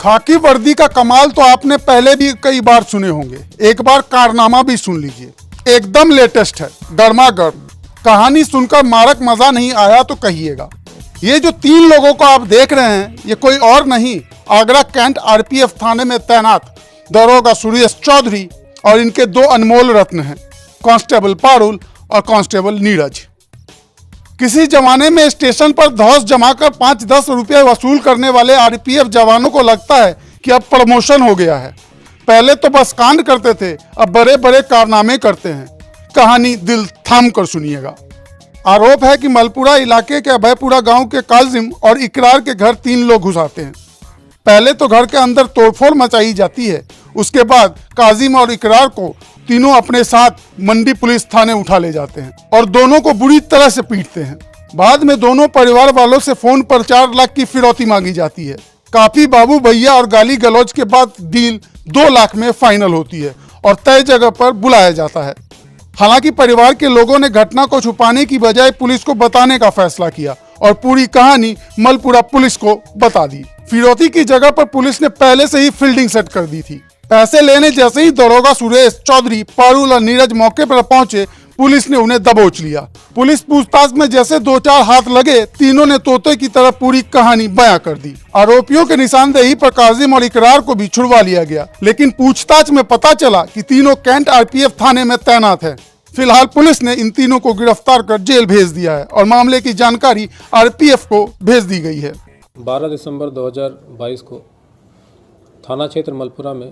खाकी वर्दी का कमाल तो आपने पहले भी कई बार सुने होंगे, एक बार कारनामा भी सुन लीजिए। एकदम लेटेस्ट है, गर्मा-गर्म। कहानी सुनकर मारक मजा नहीं आया तो कहिएगा। ये जो 3 लोगों को आप देख रहे हैं, ये कोई और नहीं, आगरा कैंट आरपीएफ थाने में तैनात दरोगा सुरेश चौधरी और इनके 2 अनमोल रत्न हैं, कांस्टेबल पारुल और कांस्टेबल नीरज। किसी जमाने में स्टेशन पर धौस जमाकर 5-10 रुपये वसूल करने वाले आरपीएफ जवानों को लगता है कि अब प्रमोशन हो गया है। पहले तो बस कांड करते थे, अब बड़े बड़े कारनामे करते हैं। कहानी दिल थाम कर सुनिएगा। आरोप है कि मलपुरा इलाके के अभयपुरा गांव के काजिम और इकरार के घर 3 लोग घुस आते हैं। पहले तो घर के अंदर तोड़फोड़ मचाई जाती है, उसके बाद काजिम और इकरार को तीनों अपने साथ मंडी पुलिस थाने उठा ले जाते हैं और दोनों को बुरी तरह से पीटते हैं। बाद में दोनों परिवार वालों से फोन पर 4 लाख की फिरौती मांगी जाती है। काफी बाबू भैया और गाली गलौज के बाद डील 2 लाख में फाइनल होती है और तय जगह पर बुलाया जाता है। हालांकि परिवार के लोगों ने घटना को छुपाने की बजाय पुलिस को बताने का फैसला किया और पूरी कहानी मलपुरा पुलिस को बता दी। फिरौती की जगह पर पुलिस ने पहले से ही फील्डिंग सेट कर दी थी। पैसे लेने जैसे ही दरोगा सुरेश चौधरी, पारुल और नीरज मौके पर पहुंचे, पुलिस ने उन्हें दबोच लिया। पुलिस पूछताछ में जैसे 2-4 हाथ लगे, तीनों ने तोते की तरह पूरी कहानी बयां कर दी। आरोपियों के निशानदेही पर काजिम और इकरार को भी छुड़वा लिया गया, लेकिन पूछताछ में पता चला कि तीनों कैंट आरपीएफ थाने में तैनात है। फिलहाल पुलिस ने इन तीनों को गिरफ्तार कर जेल भेज दिया है और मामले की जानकारी आरपीएफ को भेज दी गई है। 12 दिसंबर 2022 को थाना क्षेत्र मलपुरा में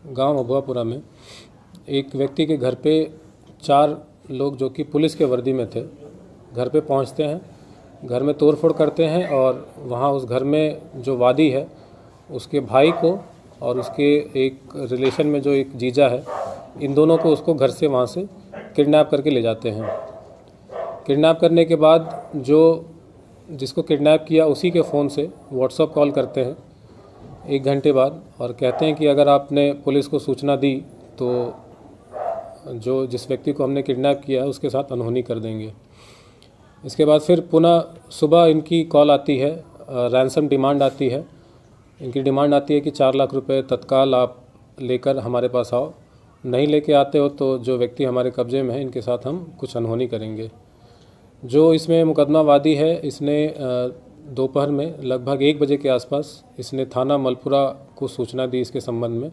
गांव अभुआपुरा में एक व्यक्ति के घर पे 4 लोग जो कि पुलिस के वर्दी में थे, घर पे पहुंचते हैं, घर में तोड़फोड़ करते हैं और वहां उस घर में जो वादी है उसके भाई को और उसके एक रिलेशन में जो एक जीजा है, इन दोनों को उसको घर से वहां से किडनैप करके ले जाते हैं। किडनैप करने के बाद जो जिसको किडनैप किया उसी के फ़ोन से व्हाट्सएप कॉल करते हैं 1 घंटे बाद और कहते हैं कि अगर आपने पुलिस को सूचना दी तो जो जिस व्यक्ति को हमने किडनैप किया है उसके साथ अनहोनी कर देंगे। इसके बाद फिर पुनः सुबह इनकी कॉल आती है, रैंसम डिमांड आती है। इनकी डिमांड आती है कि 4 लाख रुपए तत्काल आप लेकर हमारे पास आओ, नहीं लेके आते हो तो जो व्यक्ति हमारे कब्जे में है इनके साथ हम कुछ अनहोनी करेंगे। जो इसमें मुकदमा वादी है, इसने दोपहर में लगभग 1 बजे के आसपास इसने थाना मलपुरा को सूचना दी इसके संबंध में।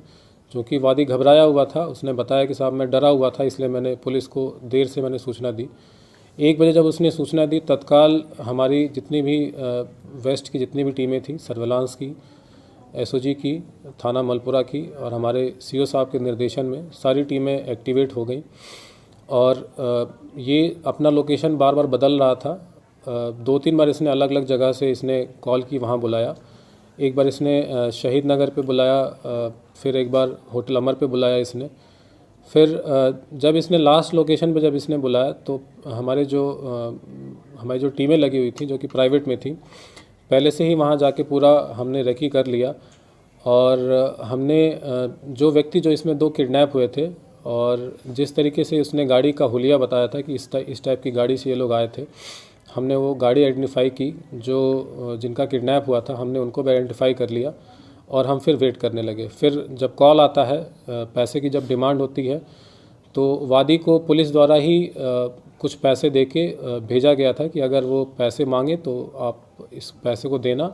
चूँकि वादी घबराया हुआ था, उसने बताया कि साहब मैं डरा हुआ था, इसलिए मैंने पुलिस को देर से मैंने सूचना दी। 1 बजे जब उसने सूचना दी, तत्काल हमारी जितनी भी वेस्ट की जितनी भी टीमें थी, सर्विलांस की, एसओजी की, थाना मलपुरा की और हमारे सीओ साहब के निर्देशन में सारी टीमें एक्टिवेट हो गई और ये अपना लोकेशन बार बार बदल रहा था। 2-3 बार इसने अलग अलग जगह से इसने कॉल की, वहाँ बुलाया। एक बार इसने शहीद नगर पे बुलाया, फिर एक बार होटल अमर पे बुलाया इसने। फिर जब इसने लास्ट लोकेशन पे जब इसने बुलाया तो हमारी जो टीमें लगी हुई थी जो कि प्राइवेट में थी, पहले से ही वहाँ जाके पूरा हमने रेकी कर लिया और हमने जो व्यक्ति जो इसमें 2 किडनैप हुए थे और जिस तरीके से उसने गाड़ी का हुलिया बताया था कि इस टाइप की गाड़ी से ये लोग आए थे, हमने वो गाड़ी आइडेंटिफाई की। जो जिनका किडनैप हुआ था हमने उनको भी आइडेंटिफाई कर लिया और हम फिर वेट करने लगे। फिर जब कॉल आता है, पैसे की जब डिमांड होती है तो वादी को पुलिस द्वारा ही कुछ पैसे देके भेजा गया था कि अगर वो पैसे मांगे तो आप इस पैसे को देना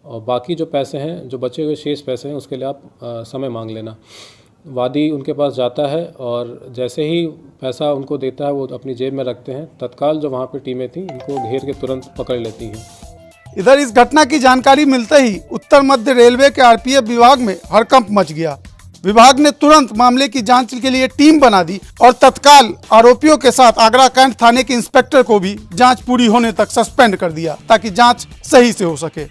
और बाकी जो पैसे हैं, जो बचे हुए शेष पैसे हैं, उसके लिए आप समय मांग लेना। वादी उनके पास जाता है और जैसे ही पैसा उनको देता है वो अपनी जेब में रखते हैं। तत्काल जो वहाँ पे टीमें थी उनको घेर के तुरंत पकड़ लेती हैं। इधर इस घटना की जानकारी मिलते ही उत्तर मध्य रेलवे के आरपीएफ विभाग में हड़कंप मच गया। विभाग ने तुरंत मामले की जांच के लिए टीम बना दी और तत्काल आरोपियों के साथ आगरा कैंट थाने के इंस्पेक्टर को भी जांच पूरी होने तक सस्पेंड कर दिया ताकि जांच सही से हो सके।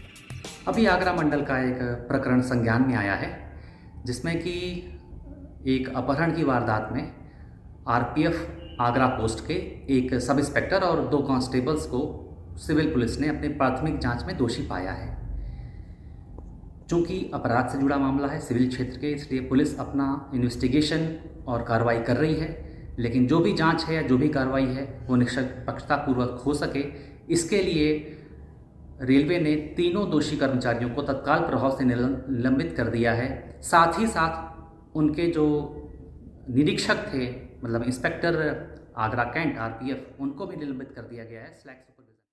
अभी आगरा मंडल का एक प्रकरण संज्ञान में आया है जिसमें कि एक अपहरण की वारदात में आरपीएफ आगरा पोस्ट के एक सब इंस्पेक्टर और 2 कांस्टेबल्स को सिविल पुलिस ने अपने प्राथमिक जांच में दोषी पाया है। चूँकि अपराध से जुड़ा मामला है सिविल क्षेत्र के, इसलिए पुलिस अपना इन्वेस्टिगेशन और कार्रवाई कर रही है। लेकिन जो भी जांच है या जो भी कार्रवाई है वो निष्पक्षतापूर्वक हो सके, इसके लिए रेलवे ने तीनों दोषी कर्मचारियों को तत्काल प्रभाव से निलंबित कर दिया है। साथ ही साथ उनके जो निरीक्षक थे, मतलब इंस्पेक्टर आगरा कैंट RPF, उनको भी निलंबित कर दिया गया है।